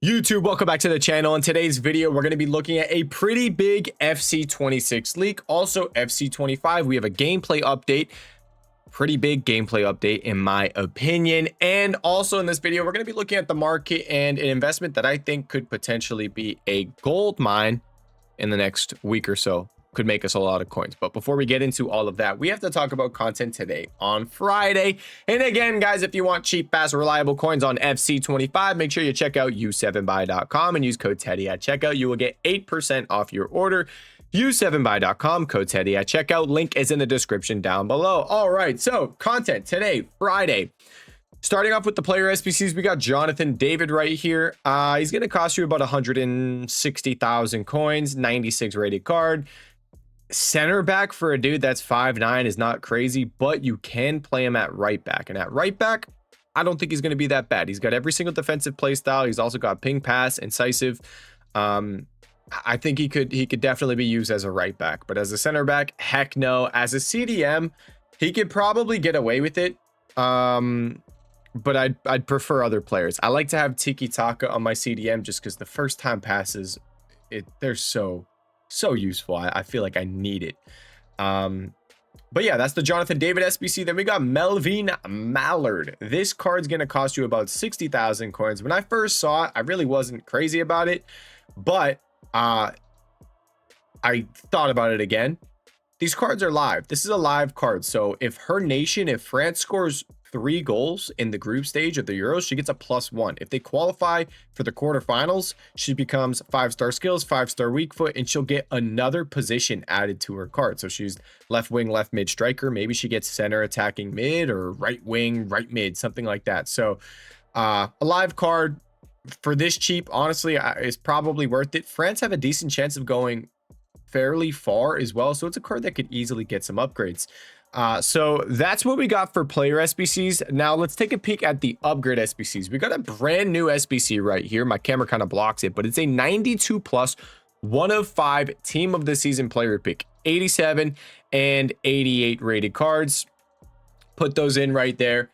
YouTube, welcome back to the channel. In today's video, we're going to be looking at a pretty big FC26 leak. Also, FC25, we have a gameplay update. Pretty big gameplay update, in my opinion. And also in this video, we're going to be looking at the market and an investment that I think could potentially be a gold mine in the next week or so. Could make us a lot of coins. But before we get into all of that, we have to talk about content today on Friday. And again, guys, if you want cheap, fast, reliable coins on FC25, make sure you check out u7buy.com and use code TEDDY at checkout. You will get 8% off your order. u7buy.com, code TEDDY at checkout. Link is in the description down below. All right, so content today, Friday. Starting off with the player SBCs, we got Jonathan David right here. He's going to cost you about 160,000 coins, 96 rated card. Center back for a dude that's 5'9" is not crazy, but you can play him at right back. And at right back, I don't think he's going to be that bad. He's got every single defensive play style. He's also got ping, pass, incisive. I think he could definitely be used as a right back, but as a center back, heck no. As a CDM, he could probably get away with it. But I'd prefer other players. I like to have Tiki Taka on my CDM just because the first time passes, they're so useful. I feel like I need it. But yeah, that's the Jonathan David SBC. Then we got Melvin Mallard. This card's gonna cost you about 60,000 coins. When I first saw it, I really wasn't crazy about it, but I thought about it again. These cards are live. This is a live card. So if if France scores 3 goals in the group stage of the Euros, she gets a +1. If they qualify for the quarterfinals, she becomes 5-star skills, 5-star weak foot, and she'll get another position added to her card. So she's left wing, left mid striker. Maybe she gets center attacking mid or right wing, right mid, something like that. So a live card for this cheap, honestly, is probably worth it. France have a decent chance of going fairly far as well, so it's a card that could easily get some upgrades. So that's what we got for player SBCs. Now let's take a peek at the upgrade SBCs. We got a brand new SBC right here. My camera kind of blocks it, but it's a 92 plus 1 of 5 team of the season player pick, 87 and 88 rated cards. Put those in right there.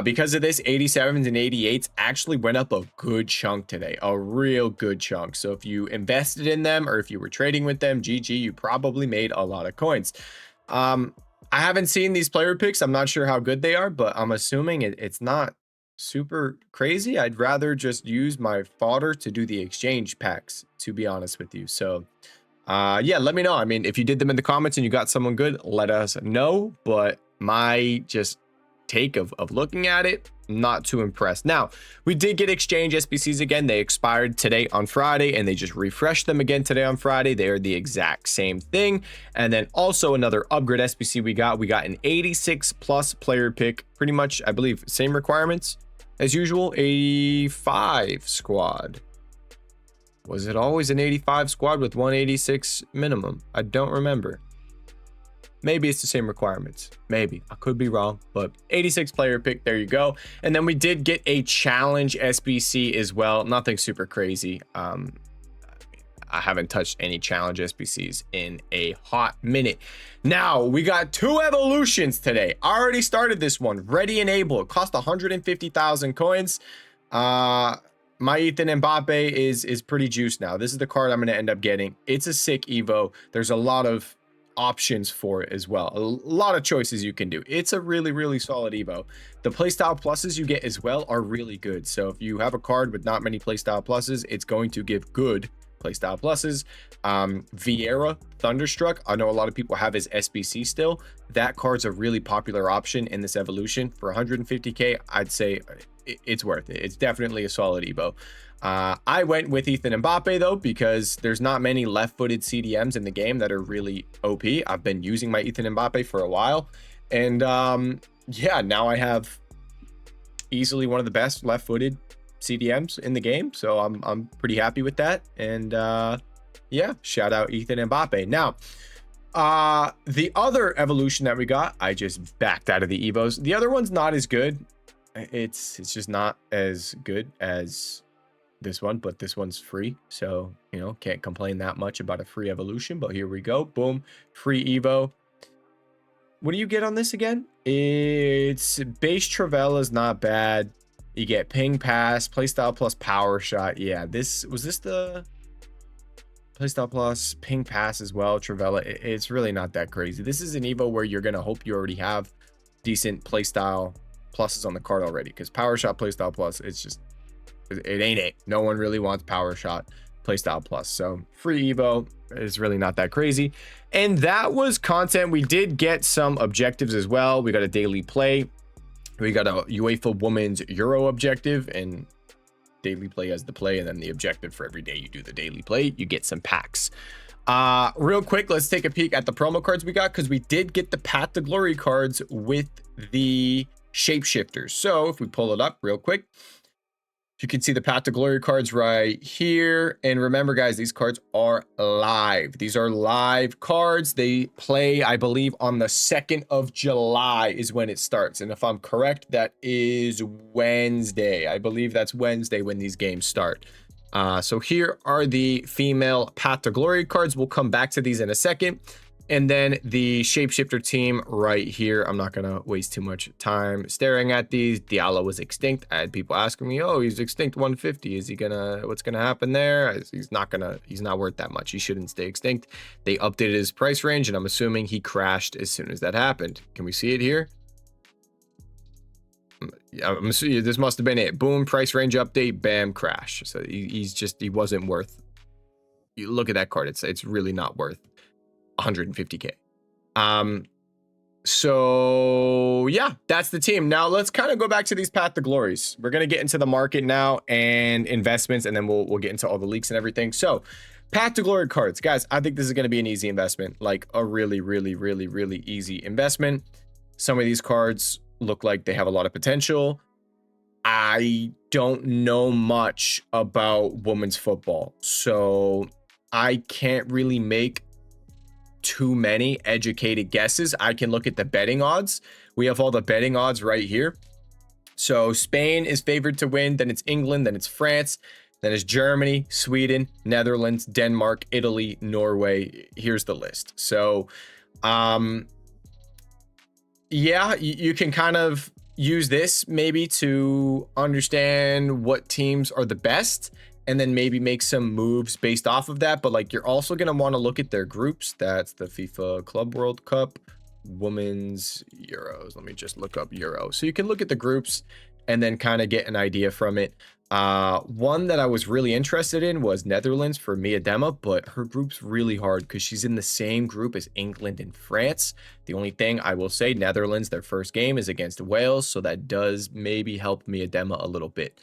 Because of this, 87s and 88s actually went up a good chunk today, a real good chunk. So if you invested in them or if you were trading with them, GG, you probably made a lot of coins. I haven't seen these player picks. I'm not sure how good they are, but I'm assuming it's not super crazy. I'd rather just use my fodder to do the exchange packs, to be honest with you. So yeah, let me know. I mean, if you did them in the comments and you got someone good, let us know. But my just take of looking at it, not too impressed. Now, we did get exchange SBCs again. They expired today on Friday and they just refreshed them again today on Friday. They are the exact same thing. And then also another upgrade SBC we got an 86 plus player pick, pretty much, I believe, same requirements as usual. 85 squad. Was it always an 85 squad with 186 minimum? I don't remember. Maybe it's the same requirements. Maybe. I could be wrong, but 86 player pick. There you go. And then we did get a challenge SBC as well. Nothing super crazy. I haven't touched any challenge SBCs in a hot minute. Now, we got 2 evolutions today. I already started this one. Ready and able. It cost 150,000 coins. My Ethan Mbappe is pretty juiced now. This is the card I'm going to end up getting. It's a sick Evo. There's a lot of options for it as well, a lot of choices you can do. It's a really solid Evo. The playstyle pluses you get as well are really good. So if you have a card with not many playstyle pluses, it's going to give good playstyle pluses. Vieira Thunderstruck, I know a lot of people have his SBC still. That card's a really popular option in this evolution. For 150k, I'd say it's worth it. It's definitely a solid Evo. I went with Ethan Mbappe though, because there's not many left-footed CDMs in the game that are really OP. I've been using my Ethan Mbappe for a while, and yeah, now I have easily one of the best left-footed CDMs in the game, so I'm pretty happy with that. And yeah, shout out Ethan Mbappe. Now, the other evolution that we got, I just backed out of the Evos. The other one's not as good. It's just not as good as this one, but this one's free, so you know, can't complain that much about a free evolution. But here we go, boom, free Evo. What do you get on this again? It's base Travella is not bad. You get ping pass, playstyle plus power shot. Yeah, this the playstyle plus ping pass as well. Travella, it's really not that crazy. This is an Evo where you're gonna hope you already have decent playstyle pluses on the card already, because power shot playstyle plus, it's just, it ain't it. No one really wants power shot playstyle plus. So free Evo is really not that crazy. And that was content. We did get some objectives as well. We got a daily play. We got a UEFA Women's Euro objective, and daily play as the play, and then the objective for every day you do the daily play, you get some packs. Real quick, let's take a peek at the promo cards we got, because we did get the Path to Glory cards with the shapeshifters. So if we pull it up real quick, you can see the Path to Glory cards right here. And remember, guys, these cards are live. These are live cards. They play, I believe, on the 2nd of July is when it starts. And if I'm correct, that is Wednesday. I believe that's Wednesday when these games start. So here are the female Path to Glory cards. We'll come back to these in a second. And then the shapeshifter team right here. I'm not going to waste too much time staring at these. Diallo was extinct. I had people asking me, oh, he's extinct 150. Is he what's going to happen there? He's not worth that much. He shouldn't stay extinct. They updated his price range, and I'm assuming he crashed as soon as that happened. Can we see it here? I'm assuming this must have been it. Boom, price range update, bam, crash. So he wasn't worth, you look at that card. It's really not worth 150k. So yeah, that's the team. Now let's kind of go back to these Path to Glories. We're going to get into the market now and investments, and then we'll get into all the leaks and everything. So Path to Glory cards, guys, I think this is going to be an easy investment, like a really easy investment. Some of these cards look like they have a lot of potential. I don't know much about women's football, so I can't really make too many educated guesses. I can look at the betting odds. We have all the betting odds right here. So Spain is favored to win, then it's England, then it's France, then it's Germany, Sweden, Netherlands, Denmark, Italy, Norway. Here's the list. So yeah, you can kind of use this maybe to understand what teams are the best, and then maybe make some moves based off of that. But like, you're also going to want to look at their groups. That's the FIFA Club World Cup, Women's Euros. Let me just look up Euro. So you can look at the groups and then kind of get an idea from it. One that I was really interested in was Netherlands for Mia Dema, but her group's really hard because she's in the same group as England and France. The only thing I will say, Netherlands, their first game is against Wales, so that does maybe help Mia Dema a little bit.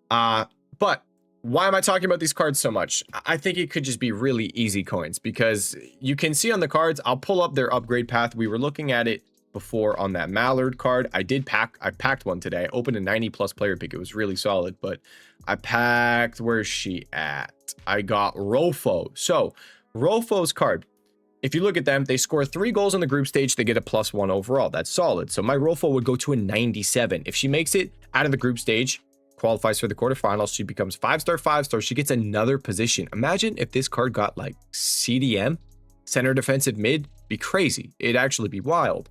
But why am I talking about these cards so much? I think it could just be really easy coins, because you can see on the cards, I'll pull up their upgrade path. We were looking at it before on that Mallard card. I packed one today. I opened a 90+ player pick. It was really solid, but I packed, where's she at? I got Rofo. So Rofo's card, if you look at them, they score 3 goals in the group stage. They get a +1 overall. That's solid. So my Rofo would go to a 97. If she makes it out of the group stage, qualifies for the quarterfinals, she becomes 5-star. She gets another position. Imagine if this card got like CDM, center defensive mid. Be crazy. It'd actually be wild.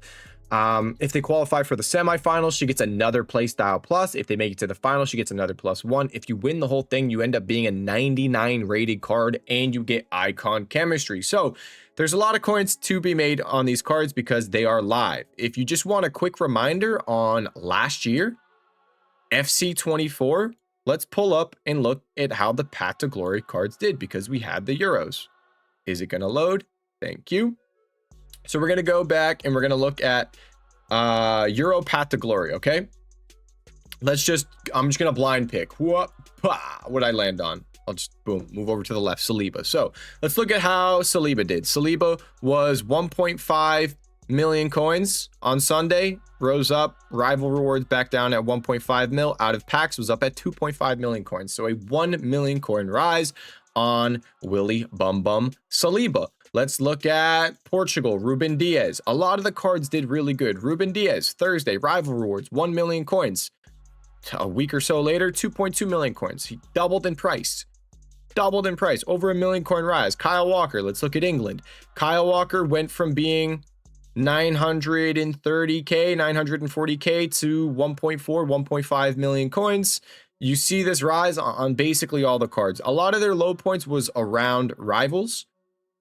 If they qualify for the semifinals, she gets another playstyle plus. If they make it to the final, she gets another +1. If you win the whole thing, you end up being a 99 rated card, and you get icon chemistry. So there's a lot of coins to be made on these cards because they are live. If you just want a quick reminder on last year, FC24, let's pull up and look at how the Path to Glory cards did, because we had the Euros. Is it going to load? Thank you. So we're going to go back and we're going to look at Euro Path to Glory, okay? I'm just going to blind pick. What I land on? I'll just, boom, move over to the left, Saliba. So let's look at how Saliba did. Saliba was 1.5 million coins on Sunday, rose up, rival rewards back down at 1.5 mil, out of packs was up at 2.5 million coins. So a 1 million coin rise on Willy Bum Bum Saliba. Let's look at Portugal, Ruben Diaz. A lot of the cards did really good. Ruben Diaz, Thursday, rival rewards, 1 million coins. A week or so later, 2.2 million coins. He doubled in price. Over a 1 million coin rise. Kyle Walker, let's look at England. Kyle Walker went from being 930k, 940k to 1.4, 1.5 million coins. You see this rise on basically all the cards. A lot of their low points was around rivals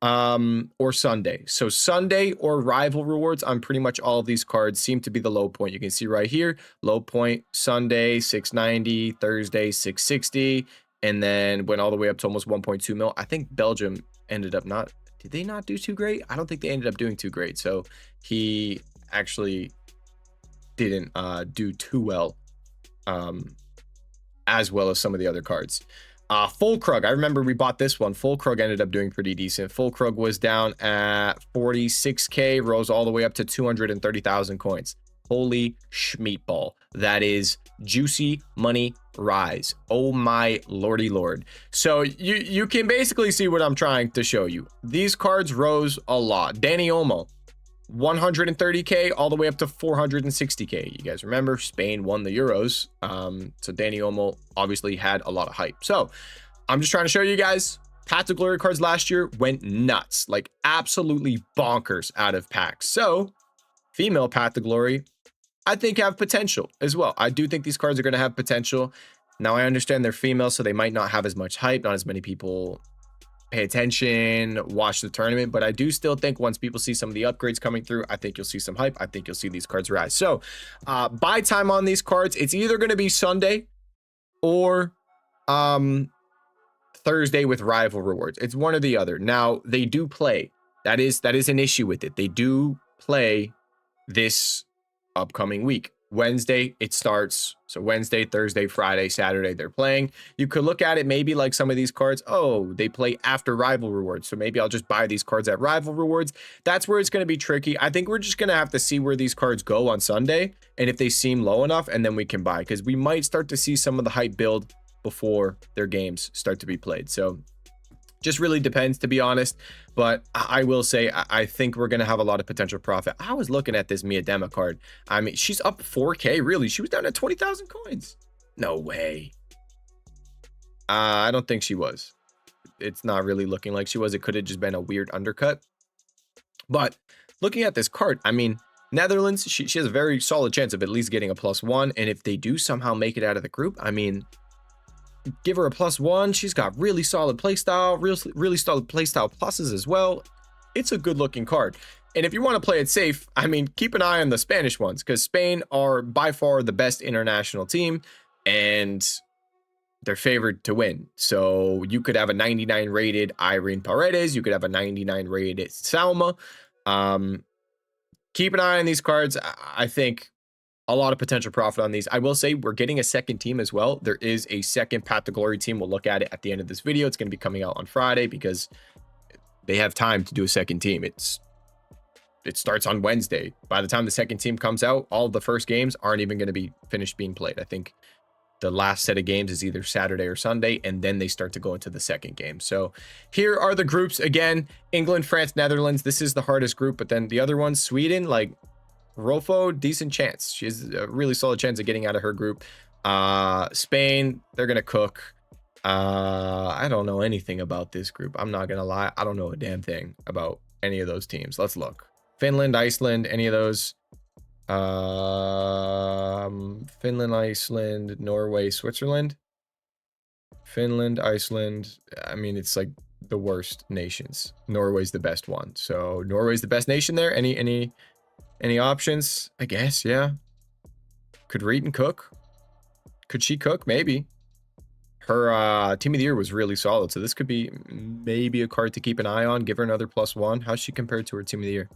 or Sunday. So Sunday or rival rewards on pretty much all of these cards seem to be the low point. You can see right here, low point Sunday 690, Thursday 660, and then went all the way up to almost 1.2 mil. I think Belgium ended up not, did they not do too great? I don't think they ended up doing too great. So he actually didn't do too well, as well as some of the other cards. Full Krug, I remember we bought this one. Full Krug ended up doing pretty decent. Full Krug was down at 46k, rose all the way up to 230,000 coins. Holy schmeatball. That is juicy money rise. Oh my lordy lord. So you can basically see what I'm trying to show you. These cards rose a lot. Danny Olmo, 130k all the way up to 460k. You guys remember Spain won the Euros, so Danny Olmo obviously had a lot of hype. So I'm just trying to show you guys, Path to Glory cards last year went nuts, like absolutely bonkers out of packs. So female Path to Glory, I think, have potential as well. I do think these cards are going to have potential. Now I understand they're female, so they might not have as much hype, not as many people pay attention, watch the tournament, but I do still think once people see some of the upgrades coming through, I think you'll see some hype. I think you'll see these cards rise. So buy time on these cards, it's either going to be Sunday or Thursday with rival rewards. It's one or the other. Now they do play, that is an issue with it. They do play this upcoming week. Wednesday it starts, so Wednesday, Thursday, Friday, Saturday they're playing. You could look at it maybe like some of these cards, oh, they play after rival rewards, so maybe I'll just buy these cards at rival rewards. That's where it's going to be tricky. I think we're just going to have to see where these cards go on Sunday and if they seem low enough, and then we can buy, because we might start to see some of the hype build before their games start to be played. So just really depends, to be honest. But I will say, I think we're going to have a lot of potential profit. I was looking at this Mia Dema card. I mean, she's up 4k, really. She was down at 20,000 coins. No way. I don't think she was. It's not really looking like she was. It could have just been a weird undercut. But looking at this card, I mean, Netherlands, she has a very solid chance of at least getting a +1. And if they do somehow make it out of the group, I mean, give her a +1. She's got really solid playstyle, really solid playstyle pluses as well. It's a good looking card. And if you want to play it safe, I mean, keep an eye on the Spanish ones, because Spain are by far the best international team and they're favored to win. So you could have a 99 rated Irene Paredes, you could have a 99 rated Salma. Keep an eye on these cards. I think a lot of potential profit on these. I will say we're getting a second team as well. There is a second Path to Glory team. We'll look at it at the end of this video. It's going to be coming out on Friday because they have time to do a second team. It starts on Wednesday. By the time the second team comes out, all of the first games aren't even going to be finished being played. I think the last set of games is either Saturday or Sunday, and then they start to go into the second game. So here are the groups again: England, France, Netherlands. This is the hardest group, but then the other ones, Sweden, like Rolfo, decent chance. She has a really solid chance of getting out of her group. Spain, they're gonna cook. I don't know anything about this group. I'm not gonna lie. I don't know a damn thing about any of those teams. Let's look. Finland, Iceland, any of those. Finland, Iceland, Norway, Switzerland. Finland, Iceland. I mean, it's like the worst nations. Norway's the best one. So Norway's the best nation there. Any options? I guess, yeah. Could Reeton cook? Could she cook? Maybe. Her team of the year was really solid, so this could be maybe a card to keep an eye on. Give her another +1. How's she compared to her team of the year?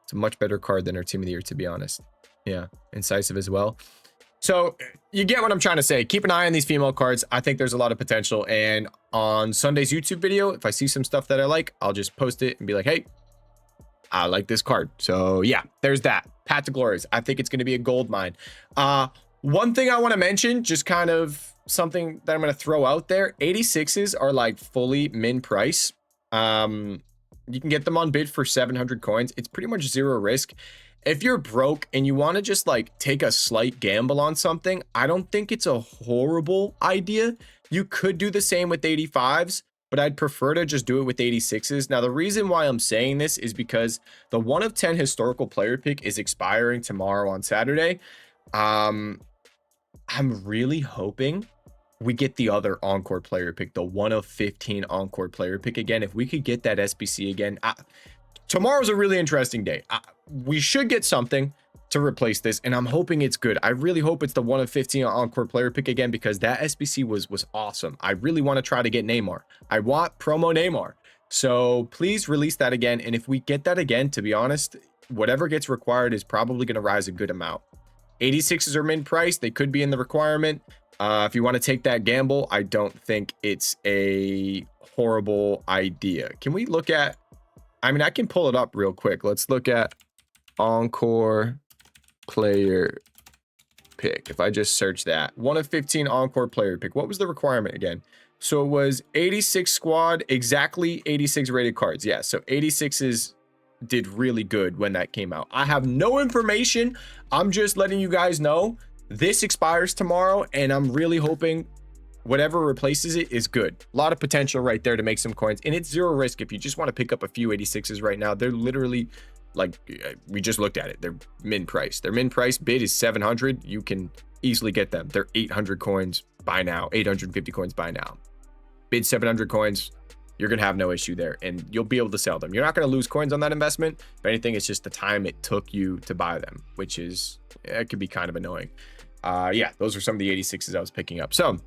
It's a much better card than her team of the year, to be honest. Yeah, incisive as well. So you get what I'm trying to say. Keep an eye on these female cards. I think there's a lot of potential, and on Sunday's YouTube video, if I see some stuff that I like, I'll just post it and be like, hey, I like this card. So yeah, there's that. Path to Glories. I think it's going to be a gold mine. One thing I want to mention, just kind of something that I'm going to throw out there. 86s are like fully min price. You can get them on bid for 700 coins. It's pretty much zero risk. If you're broke and you want to just like take a slight gamble on something, I don't think it's a horrible idea. You could do the same with 85s. but I'd prefer to just do it with 86s. Now, the reason why I'm saying this is because the 1 of 10 historical player pick is expiring tomorrow on Saturday. I'm really hoping we get the other encore player pick, the 1 of 15 encore player pick again. If we could get that SBC again, tomorrow's a really interesting day. We should get something to replace this, and I'm hoping it's good. I really hope it's the 1 of 15 encore player pick again, because that SBC was awesome. I really want to try to get Neymar. I want promo Neymar. So please release that again. And if we get that again, to be honest, whatever gets required is probably going to rise a good amount. 86s are min price. They could be in the requirement. If you want to take that gamble, I don't think it's a horrible idea. Can we look at, I mean, I can pull it up real quick. Let's look at encore player pick. If I just search that, 1 of 15 encore player pick, what was the requirement again? So it was 86 squad, exactly 86 rated cards. Yeah, so 86s did really good when that came out. I have no information. I'm just letting you guys know this expires tomorrow, and I'm really hoping whatever replaces it is good. A lot of potential right there to make some coins, and it's 0 risk. If you just want to pick up a few 86s right now, they're literally, like, we just looked at it, they're min price. Their min price bid is 700. You can easily get them. They're 800 coins by now, 850 coins by now. Bid 700 coins, you're gonna have no issue there, and you'll be able to sell them. You're not gonna lose coins on that investment. If anything, it's just the time it took you to buy them, which is, it could be kind of annoying. Yeah, those are some of the 86s I was picking up. So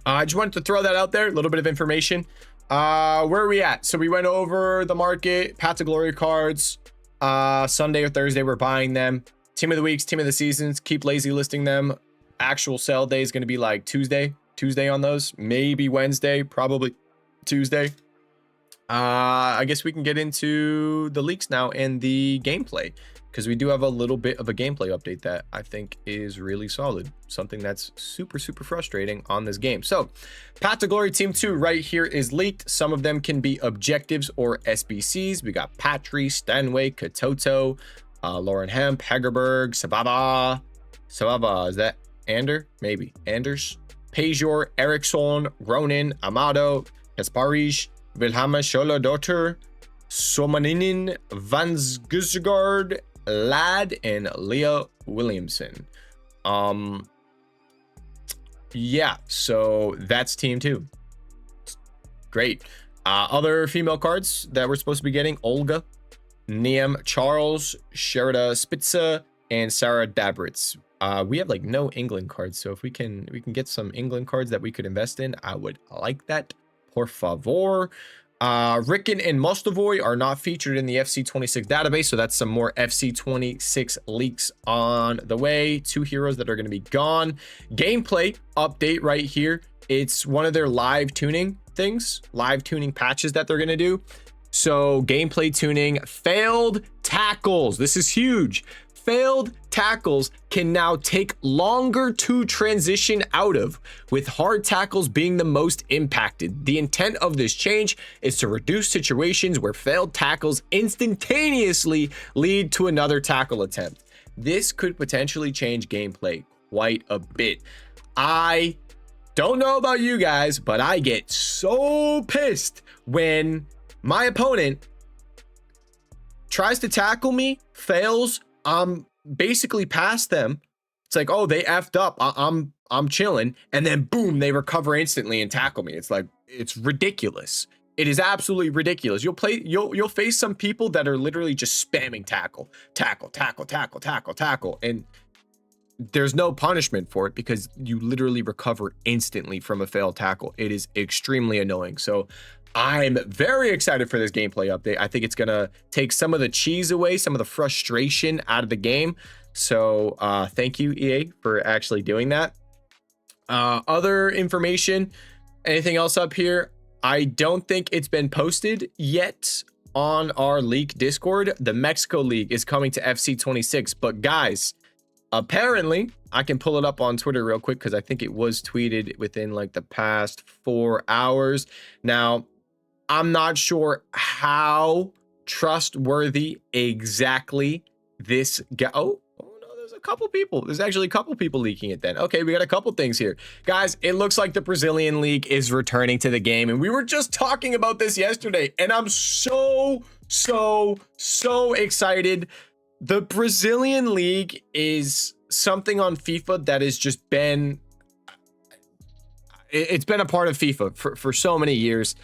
I just wanted to throw that out there, a little bit of information. Where are we at? So we went over the market, Path to Glory cards. Sunday or Thursday, we're buying them. Team of the weeks, team of the seasons, keep lazy listing them. Actual sell day is going to be like Tuesday on those, maybe Wednesday, probably Tuesday. I guess we can get into the leaks now and the gameplay, because we do have a little bit of a gameplay update that I think is really solid, something that's super frustrating on this game. So Path to Glory Team 2 right here is leaked. Some of them can be objectives or SBCs. We got Patry, Stanway, Katoto, Lauren Hemp, Hegerberg, Sababa, is that Ander? Maybe Anders, Pejor, Eriksson, Ronin, Amado, Kasparij, Wilhelma Scholler-Dotter, Somaninin, Vansgusgard, Lad, and Leah Williamson. Yeah, so that's team 2. Great. Other female cards that we're supposed to be getting: Olga, Niam Charles, Sherida Spitza, and Sarah Dabritz. We have like no England cards, so if we can get some England cards that we could invest in, I would like that. Por favor. Ricken and Mostovoy are not featured in the FC26 database, so that's some more FC26 leaks on the way. 2 heroes that are going to be gone. Gameplay update right here. It's one of their live tuning things, live tuning patches that they're going to do. So gameplay tuning, failed tackles. This is huge. Failed tackles can now take longer to transition out of, with hard tackles being the most impacted. The intent of this change is to reduce situations where failed tackles instantaneously lead to another tackle attempt. This could potentially change gameplay quite a bit. I don't know about you guys, but I get so pissed when my opponent tries to tackle me, fails, I'm basically past them. It's like, oh, they effed up. I'm chilling, and then boom, they recover instantly and tackle me. It's like, it's ridiculous. It is absolutely ridiculous. You'll face some people that are literally just spamming tackle, and there's no punishment for it because you literally recover instantly from a failed tackle. It is extremely annoying. So I'm very excited for this gameplay update. I think it's gonna take some of the cheese away, some of the frustration out of the game. So thank you, EA, for actually doing that. Other information, anything else up here? I don't think it's been posted yet on our league Discord. The Mexico League is coming to FC26, but guys, apparently, I can pull it up on Twitter real quick because I think it was tweeted within like the past 4 hours. Now, I'm not sure how trustworthy exactly this guy. Oh no, there's a couple people. There's actually a couple people leaking it then. Okay, we got a couple things here. Guys, it looks like the Brazilian League is returning to the game. And we were just talking about this yesterday. And I'm so excited. The Brazilian League is something on FIFA that has just been... It's been a part of FIFA for so many years.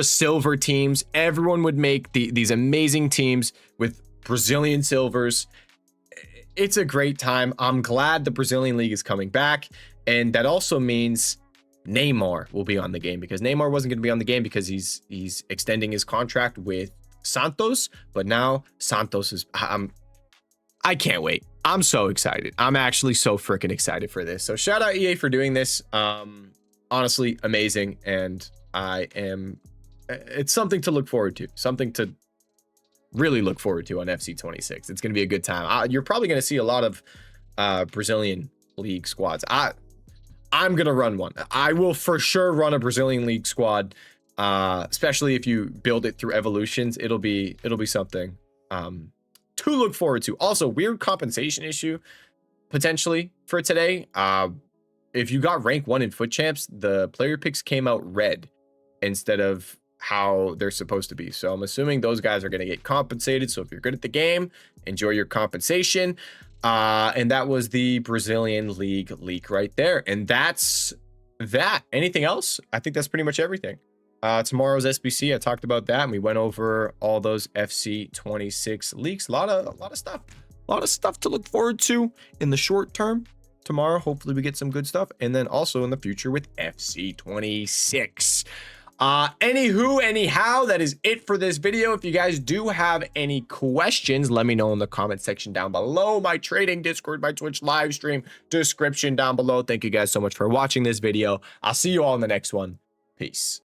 Silver teams. Everyone would make these amazing teams with Brazilian silvers. It's a great time. I'm glad the Brazilian League is coming back. And that also means Neymar will be on the game, because Neymar wasn't going to be on the game because he's extending his contract with Santos. But now Santos is... I can't wait. I'm so excited. I'm actually so freaking excited for this. So shout out EA for doing this. Honestly, amazing. And it's something to look forward to. Something to really look forward to on FC26. It's going to be a good time. You're probably going to see a lot of Brazilian League squads. I'm going to run one. I will for sure run a Brazilian League squad, especially if you build it through evolutions. It'll be something to look forward to. Also, weird compensation issue potentially for today. If you got rank 1 in Foot Champs, the player picks came out red instead of how they're supposed to be. So I'm assuming those guys are going to get compensated. So if you're good at the game, enjoy your compensation. And that was the Brazilian League leak right there. And that's that. Anything else? I think that's pretty much everything. Tomorrow's SBC, I talked about that, and we went over all those FC26 leaks. A lot of stuff to look forward to in the short term. Tomorrow, hopefully we get some good stuff, and then also in the future with FC26. Anyhow, that is it for this video. If you guys do have any questions, let me know in the comment section down below. My trading Discord, my Twitch live stream description down below. Thank you guys so much for watching this video. I'll see you all in the next one. Peace.